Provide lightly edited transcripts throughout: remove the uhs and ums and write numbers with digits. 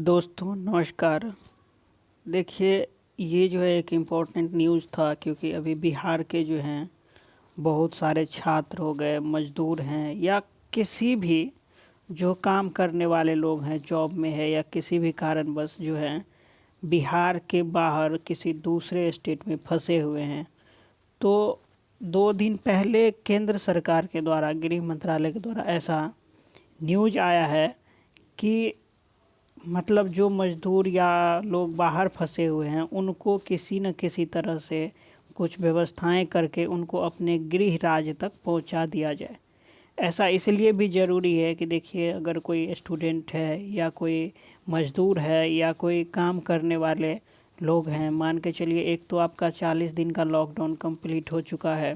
दोस्तों नमस्कार। देखिए, ये जो है एक इम्पोर्टेंट न्यूज़ था क्योंकि अभी बिहार के जो हैं बहुत सारे छात्र हो गए, मज़दूर हैं या किसी भी जो काम करने वाले लोग हैं, जॉब में है या किसी भी कारणवश जो हैं बिहार के बाहर किसी दूसरे स्टेट में फँसे हुए हैं। तो 2 दिन पहले केंद्र सरकार के द्वारा, गृह मंत्रालय के द्वारा ऐसा न्यूज़ आया है कि मतलब जो मज़दूर या लोग बाहर फँसे हुए हैं, उनको किसी न किसी तरह से कुछ व्यवस्थाएँ करके उनको अपने गृह राज्य तक पहुँचा दिया जाए। ऐसा इसलिए भी ज़रूरी है कि देखिए, अगर कोई स्टूडेंट है या कोई मज़दूर है या कोई काम करने वाले लोग हैं, मान के चलिए एक तो आपका 40 दिन का लॉकडाउन कंप्लीट हो चुका है।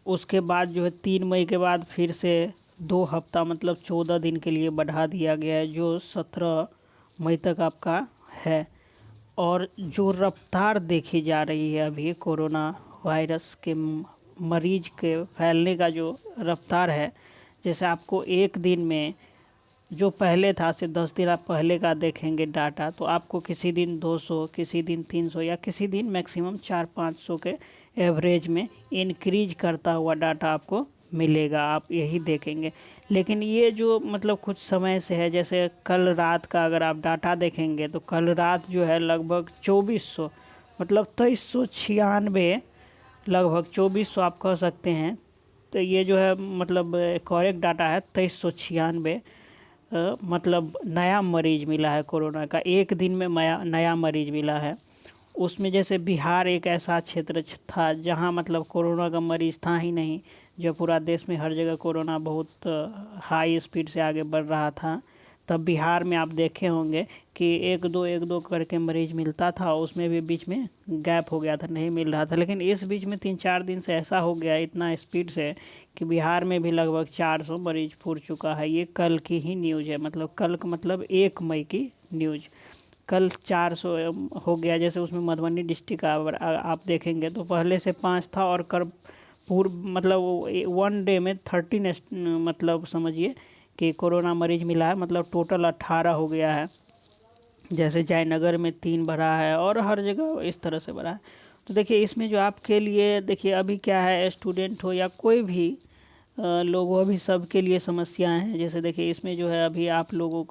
उसके बाद जो है 3 मई के बाद फिर से 2 हफ्ता मतलब 14 दिन के लिए बढ़ा दिया गया है, जो 17 मई तक आपका है। और जो रफ्तार देखी जा रही है अभी कोरोना वायरस के मरीज के फैलने का जो रफ्तार है, जैसे आपको एक दिन में जो पहले था से 10 दिन आप पहले का देखेंगे डाटा, तो आपको किसी दिन 200, किसी दिन 300 या किसी दिन मैक्सिमम 400-500 के एवरेज में इंक्रीज करता हुआ डाटा आपको मिलेगा, आप यही देखेंगे। लेकिन ये जो मतलब कुछ समय से है, जैसे कल रात का अगर आप डाटा देखेंगे तो कल रात जो है लगभग 2400 मतलब 2396, लगभग 2400 आप कह सकते हैं। तो ये जो है मतलब करेक्ट डाटा है, 2396 मतलब नया मरीज मिला है कोरोना का, एक दिन में नया मरीज मिला है। उसमें जैसे बिहार एक ऐसा क्षेत्र था जहां मतलब कोरोना का मरीज़ था ही नहीं, जब पूरा देश में हर जगह कोरोना बहुत हाई स्पीड से आगे बढ़ रहा था, तब बिहार में आप देखे होंगे कि एक दो करके मरीज़ मिलता था, उसमें भी बीच में गैप हो गया था, नहीं मिल रहा था। लेकिन इस बीच में 3-4 दिन से ऐसा हो गया इतना स्पीड से कि बिहार में भी लगभग 400 मरीज़ फूट चुका है। ये कल की ही न्यूज़ है, मतलब कल का मतलब 1 मई की न्यूज़। कल 400 हो गया। जैसे उसमें मधुबनी डिस्ट्रिक्ट आप देखेंगे तो पहले से 5 था और कर पूर्व मतलब 1 डे में 13 मतलब समझिए कि कोरोना मरीज मिला है, मतलब टोटल 18 हो गया है। जैसे जयनगर में 3 बढ़ा है और हर जगह इस तरह से बढ़ा है। तो देखिए, इसमें जो आपके लिए देखिए अभी क्या है, स्टूडेंट हो या कोई भी लोग हो, अभी सबके लिए समस्याएं हैं। जैसे देखिए, इसमें जो है अभी आप लोगों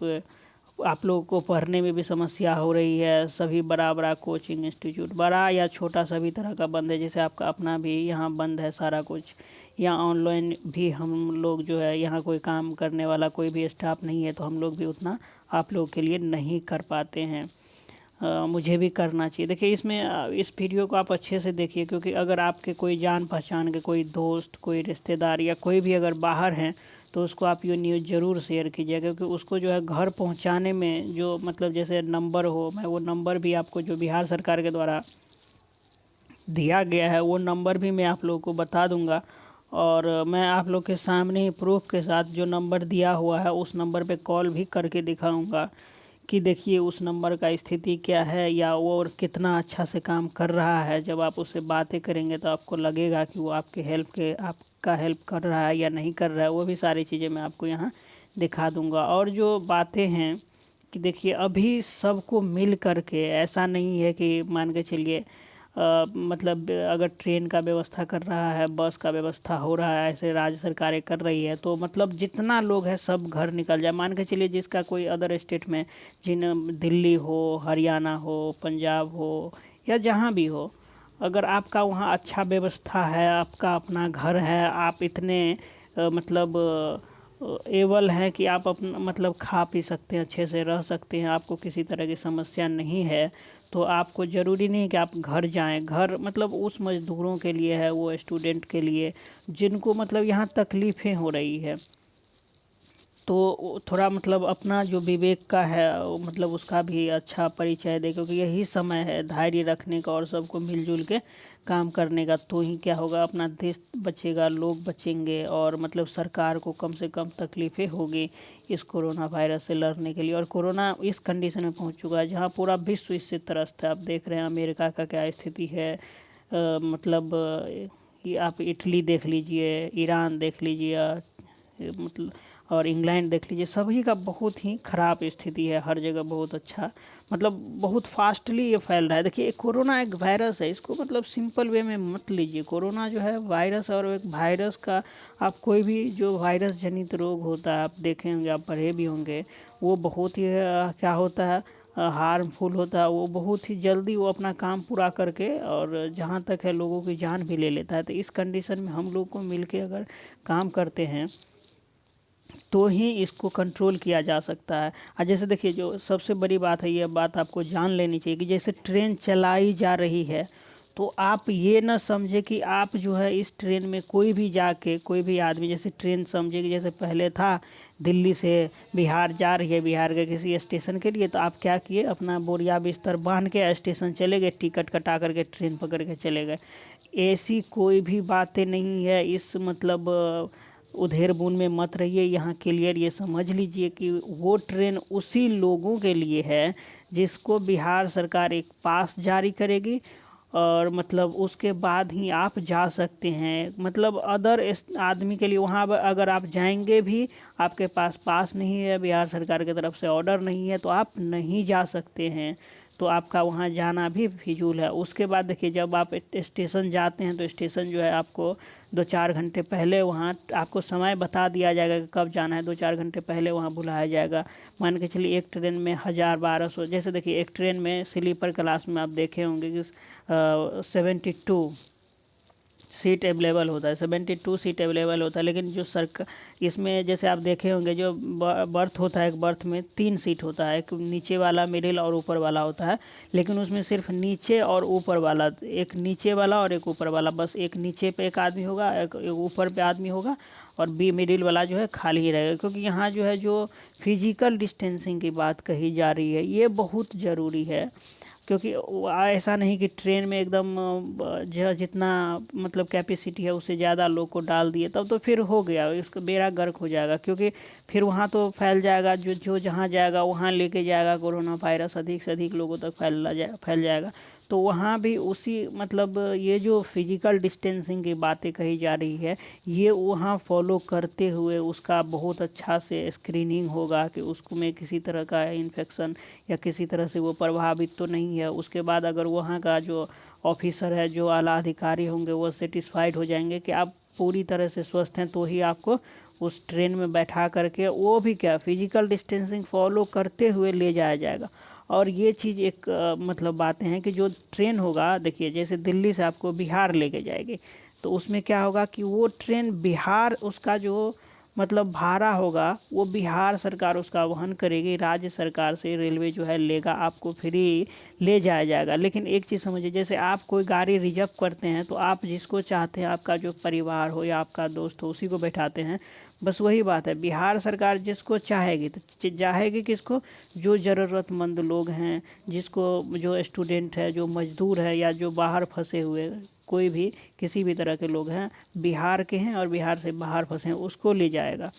को पढ़ने में भी समस्या हो रही है। सभी बड़ा बड़ा कोचिंग इंस्टीट्यूट, बड़ा या छोटा, सभी तरह का बंद है। जैसे आपका अपना भी यहाँ बंद है सारा कुछ, या ऑनलाइन भी हम लोग जो है, यहाँ कोई काम करने वाला कोई भी स्टाफ नहीं है, तो हम लोग भी उतना आप लोग के लिए नहीं कर पाते हैं। मुझे भी करना चाहिए। देखिए, इसमें इस वीडियो को आप अच्छे से देखिए, क्योंकि अगर आपके कोई जान पहचान के कोई दोस्त, कोई रिश्तेदार या कोई भी अगर बाहर हैं, तो उसको आप ये न्यूज़ ज़रूर शेयर कीजिए, क्योंकि उसको जो है घर पहुंचाने में जो मतलब जैसे नंबर हो, मैं वो नंबर भी आपको जो बिहार सरकार के द्वारा दिया गया है वो नंबर भी मैं आप लोगों को बता दूंगा। और मैं आप लोग के सामने ही प्रूफ के साथ जो नंबर दिया हुआ है उस नंबर पे कॉल भी करके दिखाऊंगा कि देखिए उस नंबर का स्थिति क्या है, या वो और कितना अच्छा से काम कर रहा है। जब आप उससे बातें करेंगे तो आपको लगेगा कि वो आपका हेल्प कर रहा है या नहीं कर रहा है। वो भी सारी चीज़ें मैं आपको यहाँ दिखा दूंगा। और जो बातें हैं कि देखिए, अभी सबको मिल करके, ऐसा नहीं है कि मान के चलिए मतलब अगर ट्रेन का व्यवस्था कर रहा है, बस का व्यवस्था हो रहा है, ऐसे राज्य सरकारें कर रही है, तो मतलब जितना लोग है सब घर निकल जाए। मान के चलिए जिसका कोई अदर स्टेट में, दिल्ली हो, हरियाणा हो, पंजाब हो या जहाँ भी हो, अगर आपका वहाँ अच्छा व्यवस्था है, आपका अपना घर है, आप इतने मतलब एबल हैं कि आप अपना मतलब खा पी सकते हैं, अच्छे से रह सकते हैं, आपको किसी तरह की समस्या नहीं है, तो आपको ज़रूरी नहीं कि आप घर जाएं। घर मतलब उस मज़दूरों के लिए है, वो स्टूडेंट के लिए जिनको मतलब यहाँ तकलीफ़ें हो रही है। तो थोड़ा मतलब अपना जो विवेक का है मतलब उसका भी अच्छा परिचय दे, क्योंकि यही समय है धैर्य रखने का और सबको मिलजुल के काम करने का। तो ही क्या होगा, अपना देश बचेगा, लोग बचेंगे, और मतलब सरकार को कम से कम तकलीफ़ें होगी इस कोरोना वायरस से लड़ने के लिए। और कोरोना इस कंडीशन में पहुंच चुका है जहां पूरा विश्व इससे त्रस्त है। आप देख रहे हैं अमेरिका का क्या स्थिति है, मतलब ये आप इटली देख लीजिए, ईरान देख लीजिए, मतलब और इंग्लैंड देख लीजिए, सभी का बहुत ही ख़राब स्थिति है। हर जगह बहुत अच्छा, मतलब बहुत फास्टली ये फैल रहा है। देखिए कोरोना एक वायरस है, इसको मतलब सिंपल वे में मत लीजिए। कोरोना जो है वायरस, और एक वायरस का आप कोई भी जो वायरस जनित रोग होता है, आप देखे होंगे, आप पढ़े भी होंगे, वो बहुत ही क्या होता है, हार्मफुल होता है। वो बहुत ही जल्दी वो अपना काम पूरा करके, और जहाँ तक है लोगों की जान भी ले लेता है। तो इस कंडीशन में हम लोग को मिलके अगर काम करते हैं तो ही इसको कंट्रोल किया जा सकता है। जैसे देखिए, जो सबसे बड़ी बात है, ये बात आपको जान लेनी चाहिए कि जैसे ट्रेन चलाई जा रही है, तो आप ये ना समझे कि आप जो है इस ट्रेन में कोई भी जाके, कोई भी आदमी जैसे ट्रेन समझे कि जैसे पहले था दिल्ली से बिहार जा रही है, बिहार के किसी स्टेशन के लिए, तो आप क्या किए, अपना बोरिया बिस्तर बांध के स्टेशन चले गए, टिकट कटा करके ट्रेन पकड़ के चले गए। ऐसी कोई भी बातें नहीं है। इस मतलब उधेर बुन में मत रहिए। यहाँ क्लियर ये समझ लीजिए कि वो ट्रेन उसी लोगों के लिए है जिसको बिहार सरकार एक पास जारी करेगी, और मतलब उसके बाद ही आप जा सकते हैं। मतलब अदर आदमी के लिए वहाँ अगर आप जाएंगे भी, आपके पास पास नहीं है, बिहार सरकार की तरफ से ऑर्डर नहीं है, तो आप नहीं जा सकते हैं। तो आपका वहाँ जाना भी फिजूल है। उसके बाद देखिए, जब आप स्टेशन जाते हैं तो स्टेशन जो है आपको 2-4 घंटे पहले वहाँ आपको समय बता दिया जाएगा कि कब जाना है। 2-4 घंटे पहले वहाँ बुलाया जाएगा। मान के चलिए एक ट्रेन में 1000-1200, जैसे देखिए एक ट्रेन में स्लीपर क्लास में आप देखे होंगे कि 72 सीट अवेलेबल होता है, 72 सीट अवेलेबल होता है। लेकिन जो सरकार इसमें जैसे आप देखे होंगे, जो बर्थ होता है, एक बर्थ में 3 सीट होता है, एक नीचे वाला, मिडिल और ऊपर वाला होता है। लेकिन उसमें सिर्फ नीचे और ऊपर वाला, एक नीचे वाला और एक ऊपर वाला, बस एक नीचे पे एक आदमी होगा, एक ऊपर पे आदमी होगा, और बी मिडिल वाला जो है खाली ही रहेगा। क्योंकि यहाँ जो है जो फिजिकल डिस्टेंसिंग की बात कही जा रही है, ये बहुत ज़रूरी है। क्योंकि ऐसा नहीं कि ट्रेन में एकदम जितना मतलब कैपेसिटी है उससे ज़्यादा लोग को डाल दिए, तब तो फिर हो गया, इसका बेड़ा गर्क हो जाएगा। क्योंकि फिर वहाँ तो फैल जाएगा, जो जो जहाँ जाएगा वहाँ लेके जाएगा कोरोना वायरस, अधिक से अधिक लोगों तक फैल जाएगा। तो वहाँ भी उसी मतलब ये जो फिजिकल डिस्टेंसिंग की बातें कही जा रही है, ये वहाँ फॉलो करते हुए उसका बहुत अच्छा से स्क्रीनिंग होगा कि उसको में किसी तरह का इन्फेक्शन या किसी तरह से वो प्रभावित तो नहीं है। उसके बाद अगर वहाँ का जो ऑफिसर है, जो आला अधिकारी होंगे, वो सेटिस्फाइड हो जाएंगे कि आप पूरी तरह से स्वस्थ हैं, तो ही आपको उस ट्रेन में बैठा करके, वो भी क्या, फिजिकल डिस्टेंसिंग फॉलो करते हुए ले जाया जाएगा। और ये चीज़ एक मतलब बातें हैं कि जो ट्रेन होगा, देखिए जैसे दिल्ली से आपको बिहार लेके जाएगी, तो उसमें क्या होगा कि वो ट्रेन बिहार, उसका जो मतलब भाड़ा होगा वो बिहार सरकार उसका वहन करेगी। राज्य सरकार से रेलवे जो है लेगा, आपको फ्री ले जाया जाएगा। लेकिन एक चीज़ समझिए, जैसे आप कोई गाड़ी रिजर्व करते हैं तो आप जिसको चाहते हैं, आपका जो परिवार हो या आपका दोस्त हो, उसी को बैठाते हैं। बस वही बात है, बिहार सरकार जिसको चाहेगी तो चाहेगी किसको, जो ज़रूरतमंद लोग हैं, जिसको, जो स्टूडेंट है, जो मज़दूर है, या जो बाहर फंसे हुए, कोई भी किसी भी तरह के लोग हैं, बिहार के हैं और बिहार से बाहर फंसे हैं, उसको ले जाएगा।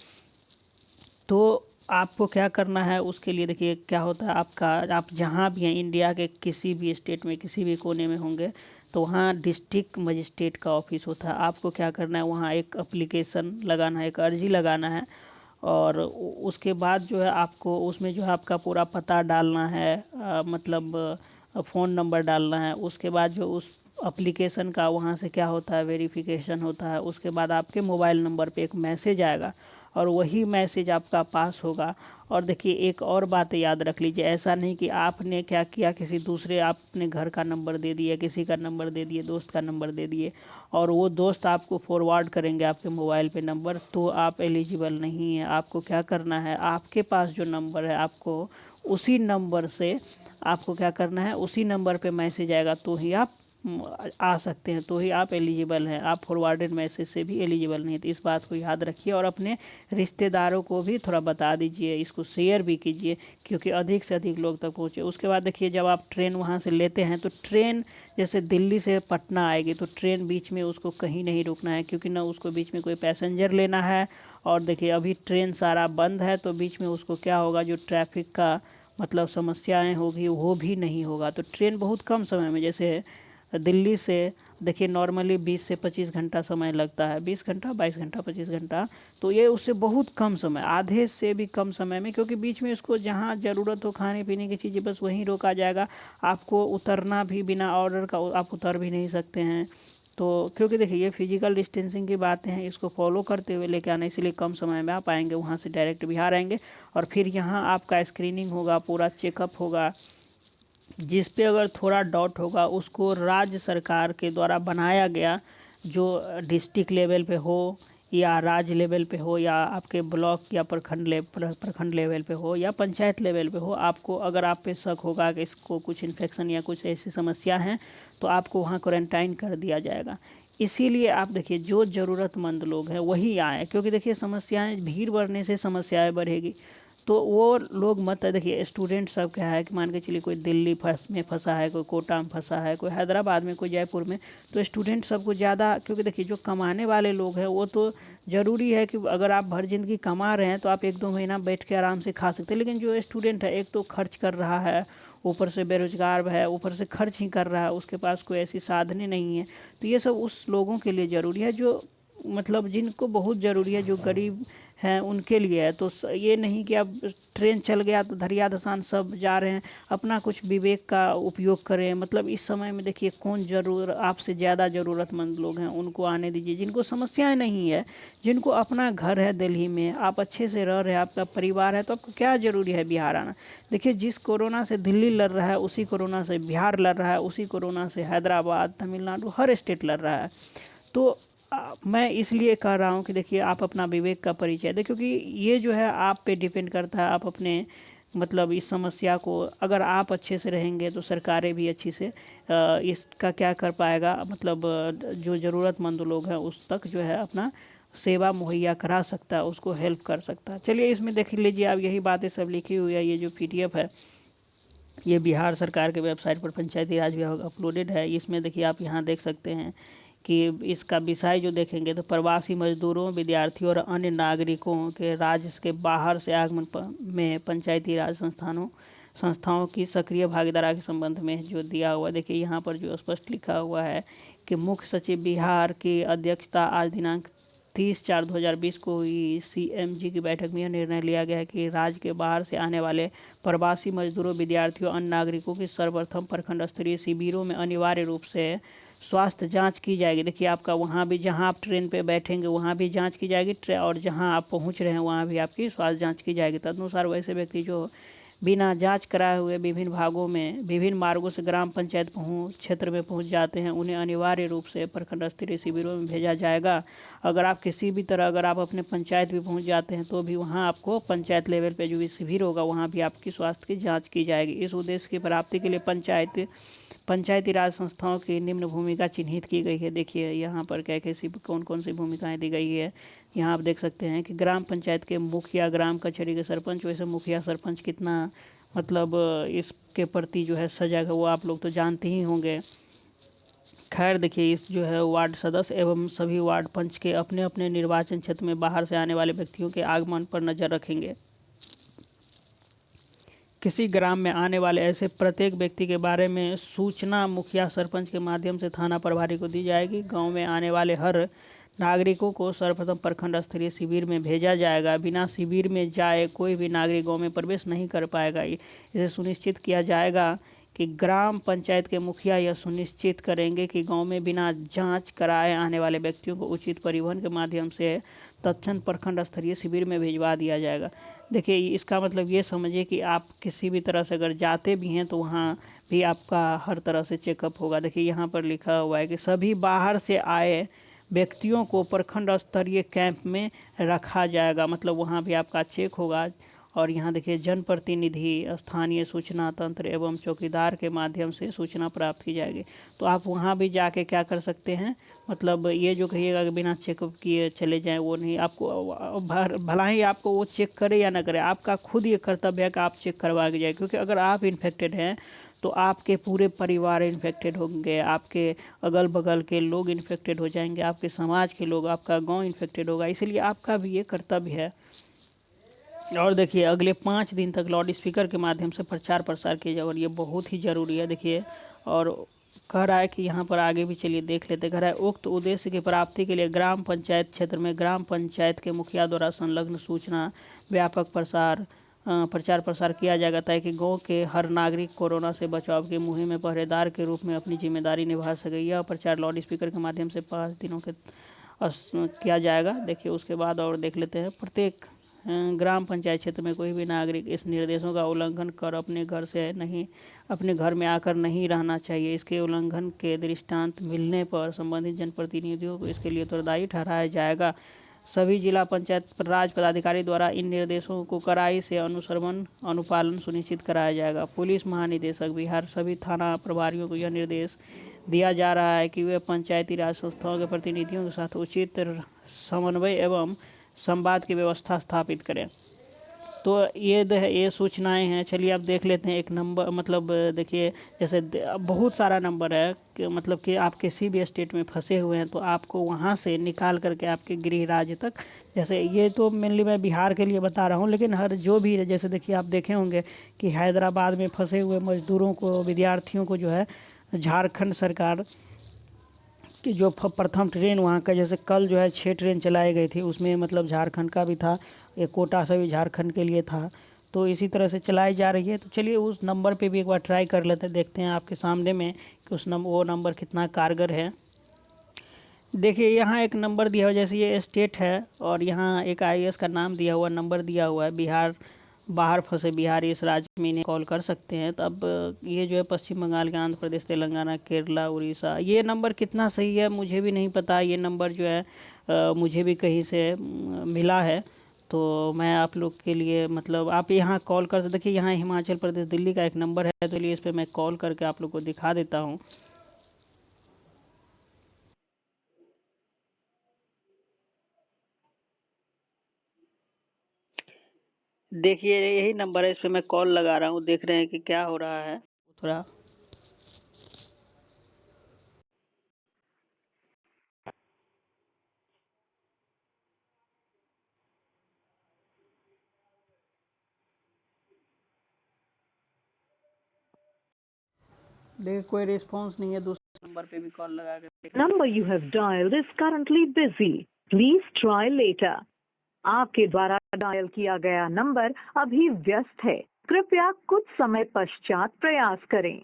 तो आपको क्या करना है उसके लिए, देखिए क्या होता है आपका, आप जहाँ भी हैं इंडिया के किसी भी स्टेट में, किसी भी कोने में होंगे, तो वहाँ डिस्ट्रिक्ट मजिस्ट्रेट का ऑफिस होता है। आपको क्या करना है, वहाँ एक एप्लीकेशन लगाना है, एक अर्जी लगाना है, और उसके बाद जो है आपको उसमें जो है आपका पूरा पता डालना है, मतलब फ़ोन नंबर डालना है। उसके बाद जो उस एप्लीकेशन का वहाँ से क्या होता है, वेरिफिकेशन होता है। उसके बाद आपके मोबाइल नंबर पे एक मैसेज आएगा, और वही मैसेज आपका पास होगा। और देखिए एक और बात याद रख लीजिए, ऐसा नहीं कि आपने क्या किया, किसी दूसरे, आपने घर का नंबर दे दिया, किसी का नंबर दे दिए, दोस्त का नंबर दे दिए, और वो दोस्त आपको फॉरवर्ड करेंगे आपके मोबाइल पे नंबर, तो आप एलिजिबल नहीं है। आपको क्या करना है, आपके पास जो नंबर है, आपको उसी नंबर से, आपको क्या करना है, उसी नंबर पे मैसेज आएगा तो ही आप आ सकते हैं, तो ही आप एलिजिबल हैं। आप फॉरवर्डेड मैसेज से भी एलिजिबल नहीं। तो इस बात को याद रखिए, और अपने रिश्तेदारों को भी थोड़ा बता दीजिए, इसको शेयर भी कीजिए, क्योंकि अधिक से अधिक लोग तक पहुँचे। उसके बाद देखिए, जब आप ट्रेन वहाँ से लेते हैं, तो ट्रेन जैसे दिल्ली से पटना आएगी, तो ट्रेन बीच में उसको कहीं नहीं रुकना है, क्योंकि ना उसको बीच में कोई पैसेंजर लेना है। और देखिए अभी ट्रेन सारा बंद है, तो बीच में उसको क्या होगा, जो ट्रैफिक का मतलब समस्याएं होगी वो भी नहीं होगा। तो ट्रेन बहुत कम समय में, जैसे दिल्ली से देखिए नॉर्मली 20 से 25 घंटा समय लगता है, 20 घंटा 22 घंटा 25 घंटा, तो ये उससे बहुत कम समय, आधे से भी कम समय में, क्योंकि बीच में इसको जहाँ ज़रूरत हो खाने पीने की चीज़ें बस वहीं रोका जाएगा। आपको उतरना भी बिना ऑर्डर का आप उतर भी नहीं सकते हैं। तो क्योंकि देखिए ये फिजिकल डिस्टेंसिंग की बातें हैं, इसको फॉलो करते हुए लेके आना, इसलिए कम समय में आप आएंगे, वहाँ से डायरेक्ट बिहार आएंगे और फिर यहाँ आपका स्क्रीनिंग होगा, पूरा चेकअप होगा। जिस पे अगर थोड़ा डाउट होगा उसको राज्य सरकार के द्वारा बनाया गया, जो डिस्ट्रिक्ट लेवल पे हो या राज्य लेवल पे हो या आपके ब्लॉक या प्रखंड लेवल पे हो या पंचायत लेवल पे हो, आपको अगर आप पे शक होगा कि इसको कुछ इन्फेक्शन या कुछ ऐसी समस्या हैं तो आपको वहाँ क्वारंटाइन कर दिया जाएगा। इसीलिए आप देखिए जो ज़रूरतमंद लोग हैं वही आए, क्योंकि देखिए समस्याएं, भीड़ बढ़ने से समस्याएं बढ़ेगी। तो वो लोग मत, देखिए स्टूडेंट सब क्या है कि मान के चलिए कोई दिल्ली में फंसा है, कोई कोटा में फंसा है, कोई हैदराबाद में, कोई जयपुर में, तो स्टूडेंट सबको ज़्यादा, क्योंकि देखिए जो कमाने वाले लोग हैं वो तो ज़रूरी है कि अगर आप भर ज़िंदगी कमा रहे हैं तो आप 1-2 महीना बैठ के आराम से खा सकते हैं, लेकिन जो स्टूडेंट है एक तो खर्च कर रहा है, ऊपर से बेरोजगार है, ऊपर से खर्च ही कर रहा है, उसके पास कोई ऐसी साधनें नहीं है। तो ये सब उस लोगों के लिए ज़रूरी है जो मतलब जिनको बहुत ज़रूरी है, जो गरीब हैं उनके लिए है। तो ये नहीं कि अब ट्रेन चल गया तो धरिया धसान सब जा रहे हैं, अपना कुछ विवेक का उपयोग करें। मतलब इस समय में देखिए कौन आपसे ज़्यादा ज़रूरतमंद लोग हैं उनको आने दीजिए, जिनको समस्याएं नहीं है, जिनको अपना घर है दिल्ली में, आप अच्छे से रह रहे हैं, आपका परिवार है, तो आपको क्या ज़रूरी है बिहार आना। देखिए जिस कोरोना से दिल्ली लड़ रहा है उसी कोरोना से बिहार लड़ रहा है, उसी कोरोना से हैदराबाद, तमिलनाडु, हर स्टेट लड़ रहा है। तो मैं इसलिए कह रहा हूँ कि देखिए आप अपना विवेक का परिचय दें, क्योंकि ये जो है आप पे डिपेंड करता है। आप अपने मतलब इस समस्या को, अगर आप अच्छे से रहेंगे तो सरकारें भी अच्छी से इसका क्या कर पाएगा, मतलब जो ज़रूरतमंद लोग हैं उस तक जो है अपना सेवा मुहैया करा सकता है, उसको हेल्प कर सकता है। चलिए इसमें देख लीजिए आप, यही बातें सब लिखी हुई है। ये जो PDF है ये बिहार सरकार के वेबसाइट पर पंचायती राज विभाग अपलोडेड है। इसमें देखिए आप यहाँ देख सकते हैं कि इसका विषय जो देखेंगे तो प्रवासी मजदूरों, विद्यार्थियों और अन्य नागरिकों के राज्य के बाहर से आगमन में पंचायती राज संस्थाओं की सक्रिय भागीदारी के संबंध में जो दिया हुआ, देखिए यहाँ पर जो स्पष्ट लिखा हुआ है कि मुख्य सचिव बिहार की अध्यक्षता आज दिनांक 30/4/2020 को हुई CMG की बैठक में यह निर्णय लिया गया है कि राज्य के बाहर से आने वाले प्रवासी मजदूरों, विद्यार्थियों, अन्य नागरिकों की सर्वप्रथम प्रखंड स्तरीय शिविरों में अनिवार्य रूप से स्वास्थ्य जांच की जाएगी। देखिए आपका वहाँ भी, जहाँ आप ट्रेन पे बैठेंगे वहाँ भी जांच की जाएगी, और जहाँ आप पहुँच रहे हैं वहाँ भी आपकी स्वास्थ्य जांच की जाएगी। तदनुसार वैसे व्यक्ति जो बिना जांच कराए हुए विभिन्न भागों में विभिन्न मार्गों से ग्राम पंचायत क्षेत्र में पहुंच जाते हैं, उन्हें अनिवार्य रूप से प्रखंड स्तरीय शिविरों में भेजा जाएगा। अगर आप किसी भी तरह, अगर आप अपने पंचायत भी पहुंच जाते हैं तो भी वहां आपको पंचायत लेवल पे जो भी शिविर होगा वहां भी आपकी स्वास्थ्य की जांच की जाएगी। इस उद्देश्य की प्राप्ति के लिए पंचायती राज संस्थाओं की निम्न भूमिका चिन्हित की गई है। देखिए यहाँ पर क्या कैसी कौन कौन सी भूमिकाएं दी गई है। यहाँ आप देख सकते हैं कि ग्राम पंचायत के मुखिया, ग्राम कचहरी के सरपंच, वैसे मुखिया सरपंच कितना मतलब इसके प्रति जो है सजग है वो आप लोग तो जानते ही होंगे। खैर देखिए इस जो है वार्ड सदस्य एवं सभी वार्ड पंच के अपने अपने निर्वाचन क्षेत्र में बाहर से आने वाले व्यक्तियों के आगमन पर नज़र रखेंगे। किसी ग्राम में आने वाले ऐसे प्रत्येक व्यक्ति के बारे में सूचना मुखिया सरपंच के माध्यम से थाना प्रभारी को दी जाएगी। गांव में आने वाले हर नागरिकों को सर्वप्रथम प्रखंड स्तरीय शिविर में भेजा जाएगा। बिना शिविर में जाए कोई भी नागरिक गांव में प्रवेश नहीं कर पाएगा। इसे सुनिश्चित किया जाएगा कि ग्राम पंचायत के मुखिया यह सुनिश्चित करेंगे कि गांव में बिना जांच कराए आने वाले व्यक्तियों को उचित परिवहन के माध्यम से तत्क्षण प्रखंड स्तरीय शिविर में भिजवा दिया जाएगा। देखिए इसका मतलब ये समझिए कि आप किसी भी तरह से अगर जाते भी हैं तो वहाँ भी आपका हर तरह से चेकअप होगा। देखिए यहाँ पर लिखा हुआ है कि सभी बाहर से आए व्यक्तियों को प्रखंड स्तरीय कैंप में रखा जाएगा, मतलब वहाँ भी आपका चेक होगा। और यहाँ देखिए जनप्रतिनिधि, स्थानीय सूचना तंत्र एवं चौकीदार के माध्यम से सूचना प्राप्त की जाएगी। तो आप वहाँ भी जाके क्या कर सकते हैं, मतलब ये जो कहिएगा कि बिना चेकअप किए चले जाएं वो नहीं। आपको भला ही आपको वो चेक करे या ना करे, आपका खुद ये कर्तव्य है कि आप चेक करवा के जाए, क्योंकि अगर आप इन्फेक्टेड हैं तो आपके पूरे परिवार इन्फेक्टेड होंगे, आपके अगल बगल के लोग इन्फेक्टेड हो जाएंगे, आपके समाज के लोग, आपका गाँव इन्फेक्टेड होगा। इसलिए आपका भी ये कर्तव्य है। और देखिए अगले 5 दिन तक लाउड स्पीकर के माध्यम से प्रचार प्रसार किया जाए, और ये बहुत ही ज़रूरी है। देखिए और कह रहा है कि यहाँ पर आगे भी चलिए देख लेते। कह रहा है उक्त उद्देश्य की प्राप्ति के लिए ग्राम पंचायत क्षेत्र में ग्राम पंचायत के मुखिया द्वारा संलग्न सूचना व्यापक प्रचार प्रसार किया जाएगा, ताकि गांव के हर नागरिक कोरोना से बचाव की मुहिम में पहरेदार के रूप में अपनी जिम्मेदारी निभा सके। यह प्रचार लाउड स्पीकर के माध्यम से 5 दिनों के किया जाएगा। देखिए उसके बाद और देख लेते हैं। प्रत्येक ग्राम पंचायत क्षेत्र में कोई भी नागरिक इस निर्देशों का उल्लंघन कर अपने घर में आकर नहीं रहना चाहिए। इसके उल्लंघन के दृष्टांत मिलने पर संबंधित जनप्रतिनिधियों को इसके लिए उत्तरदायी ठहराया जाएगा। सभी जिला पंचायत राज पदाधिकारी द्वारा इन निर्देशों को कड़ाई से अनुपालन सुनिश्चित कराया जाएगा। पुलिस महानिदेशक बिहार सभी थाना प्रभारियों को यह निर्देश दिया जा रहा है कि वे पंचायती राज संस्थाओं के प्रतिनिधियों के साथ उचित समन्वय एवं संवाद की व्यवस्था स्थापित करें। तो ये सूचनाएं हैं। चलिए अब देख लेते हैं एक नंबर, मतलब देखिए जैसे बहुत सारा नंबर है कि मतलब कि आप किसी भी स्टेट में फंसे हुए हैं तो आपको वहाँ से निकाल करके आपके गृह राज्य तक, जैसे ये तो मेनली मैं बिहार के लिए बता रहा हूँ, लेकिन हर जो भी है, जैसे देखिए आप देखे होंगे कि हैदराबाद में फंसे हुए मजदूरों को, विद्यार्थियों को जो है झारखंड सरकार कि जो प्रथम ट्रेन वहाँ का, जैसे कल जो है 6 ट्रेन चलाई गई थी, उसमें मतलब झारखंड का भी था, एक कोटा से भी झारखंड के लिए था, तो इसी तरह से चलाई जा रही है। तो चलिए उस नंबर पे भी एक बार ट्राई कर लेते हैं, देखते हैं आपके सामने में कि वो नंबर कितना कारगर है। देखिए यहाँ एक नंबर दिया हुआ, जैसे ये स्टेट है और यहाँ एक IAS का नाम दिया हुआ, नंबर दिया हुआ है बिहार, बाहर फंसे बिहारी इस राज्य में इन्हें कॉल कर सकते हैं। तो अब ये जो है पश्चिम बंगाल के, आंध्र प्रदेश, तेलंगाना, केरला, उड़ीसा, ये नंबर कितना सही है मुझे भी नहीं पता। ये नंबर जो है मुझे भी कहीं से मिला है, तो मैं आप लोग के लिए मतलब आप यहाँ कॉल कर सकते। देखिए यहाँ हिमाचल प्रदेश, दिल्ली का एक नंबर है, तो इस पर मैं कॉल करके आप लोग को दिखा देता हूँ। देखिए यही नंबर है, इस पे मैं कॉल लगा रहा हूँ, देख रहे हैं कि क्या हो रहा है थोड़ा। देखिए कोई रिस्पांस नहीं है, दूसरे नंबर पे भी कॉल लगा के। Number you have dialled is currently busy, please try later. आपके द्वारा डायल किया गया नंबर अभी व्यस्त है, कृपया कुछ समय पश्चात प्रयास करें।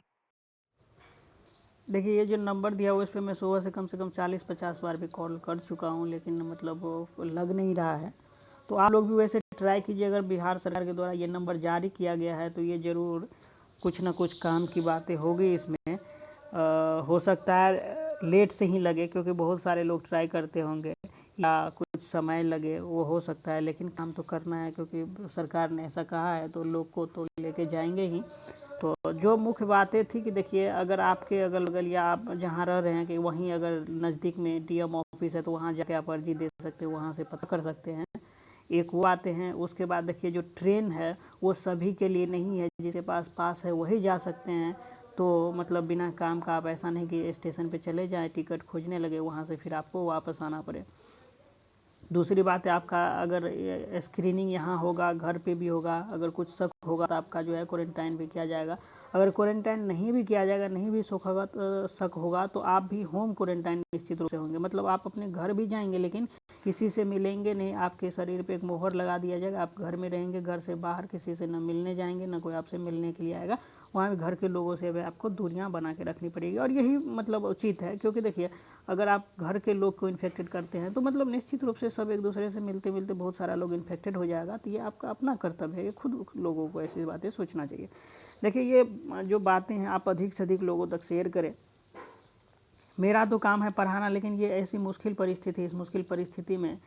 देखिए ये जो नंबर दिया हुआ, इस पर मैं सुबह से कम 40-50 बार भी कॉल कर चुका हूँ, लेकिन मतलब वो लग नहीं रहा है। तो आप लोग भी वैसे ट्राई कीजिए। अगर बिहार सरकार के द्वारा ये नंबर जारी किया गया है तो ये ज़रूर कुछ ना कुछ काम की बातें होगी इसमें। हो सकता है लेट से ही लगे, क्योंकि बहुत सारे लोग ट्राई करते होंगे, या कुछ समय लगे, वो हो सकता है, लेकिन काम तो करना है क्योंकि सरकार ने ऐसा कहा है, तो लोग को तो लेके जाएंगे ही। तो जो मुख्य बातें थी कि देखिए अगर आपके अगल बगल या आप जहाँ रह रहे हैं कि वहीं अगर नज़दीक में DM ऑफिस है तो वहाँ जाके आप अर्जी दे सकते हैं, वहाँ से पता कर सकते हैं। एक वो आते हैं। उसके बाद देखिए जो ट्रेन है वो सभी के लिए नहीं है, जिसके पास है वही जा सकते हैं। तो मतलब बिना काम का आप ऐसा नहीं कि स्टेशन पे चले जाएं, टिकट खोजने लगे, वहाँ से फिर आपको वापस आना पड़े। दूसरी बात है आपका अगर स्क्रीनिंग यहाँ होगा, घर पे भी होगा, अगर कुछ शक होगा तो आपका जो है क्वारंटाइन भी किया जाएगा। अगर क्वारंटाइन नहीं भी किया जाएगा, नहीं भी शक होगा तो आप भी होम क्वारंटाइन निश्चित रूप से होंगे। मतलब आप अपने घर भी जाएंगे लेकिन किसी से मिलेंगे नहीं, आपके शरीर पे एक मोहर लगा दिया जाएगा, आप घर में रहेंगे, घर से बाहर किसी से न मिलने जाएंगे, ना कोई आपसे मिलने के लिए आएगा। वहाँ भी घर के लोगों से भी आपको दूरियाँ बना के रखनी पड़ेगी, और यही मतलब उचित है। क्योंकि देखिए अगर आप घर के लोग को इन्फेक्टेड करते हैं तो मतलब निश्चित रूप से सब एक दूसरे से मिलते मिलते बहुत सारा लोग इन्फेक्टेड हो जाएगा। तो ये आपका अपना कर्तव्य है, ये खुद लोगों को ऐसी बातें सोचना चाहिए। देखिए ये जो बातें हैं आप अधिक से अधिक लोगों तक शेयर करें। मेरा तो काम है पढ़ाना, लेकिन ये ऐसी मुश्किल परिस्थिति, इस मुश्किल परिस्थिति में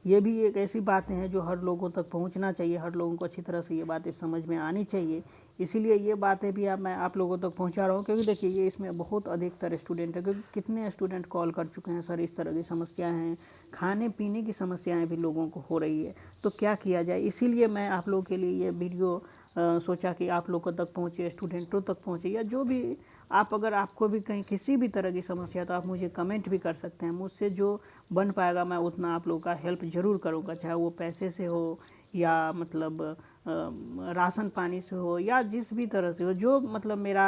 ये भी एक ऐसी बातें हैं जो हर लोगों तक पहुंचना चाहिए, हर लोगों को अच्छी तरह से ये बातें समझ में आनी चाहिए। इसीलिए ये बातें भी मैं आप लोगों तक पहुंचा रहा हूं, क्योंकि देखिए ये इसमें बहुत अधिकतर स्टूडेंट है, क्योंकि कितने स्टूडेंट कॉल कर चुके हैं, सर इस तरह की समस्याएं हैं, खाने पीने की समस्याएं भी लोगों को हो रही है, तो क्या किया जाए। इसीलिए मैं आप लोगों के लिए ये वीडियो सोचा कि आप लोगों तक पहुँचे, स्टूडेंटों तक पहुँचे, या जो भी आप, अगर आपको भी कहीं किसी भी तरह की समस्या तो आप मुझे कमेंट भी कर सकते हैं। मुझसे जो बन पाएगा मैं उतना आप लोगों का हेल्प ज़रूर करूँगा, चाहे वो पैसे से हो या मतलब राशन पानी से हो, या जिस भी तरह से हो, जो मतलब मेरा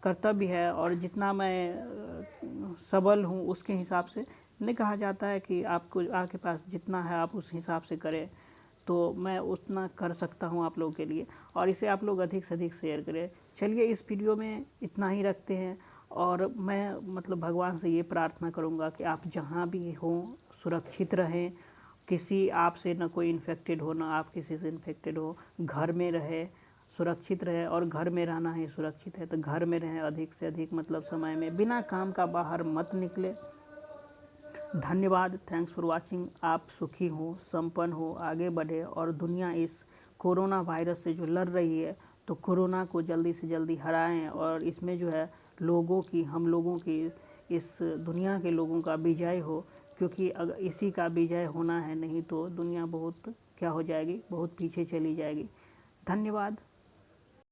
कर्तव्य है और जितना मैं सबल हूँ उसके हिसाब से नहीं कहा जाता है कि आपको आपके पास जितना है आप उस हिसाब से करें, तो मैं उतना कर सकता हूँ आप लोगों के लिए, और इसे आप लोग अधिक से अधिक शेयर करें। चलिए इस वीडियो में इतना ही रखते हैं, और मैं मतलब भगवान से ये प्रार्थना करूँगा कि आप जहाँ भी हों सुरक्षित रहें, किसी आपसे ना कोई इन्फेक्टेड हो, ना आप किसी से इन्फेक्टेड हो, घर में रहे, सुरक्षित रहे, और घर में रहना ही सुरक्षित है तो घर में रहें अधिक से अधिक, मतलब समय में बिना काम का बाहर मत निकले। धन्यवाद, थैंक्स फॉर वाचिंग। आप सुखी हो, संपन्न हो, आगे बढ़े, और दुनिया इस कोरोना वायरस से जो लड़ रही है तो कोरोना को जल्दी से जल्दी हराएं, और इसमें जो है लोगों की, हम लोगों की, इस दुनिया के लोगों का विजय हो, क्योंकि अगर इसी का विजय होना है, नहीं तो दुनिया बहुत क्या हो जाएगी, बहुत पीछे चली जाएगी। धन्यवाद।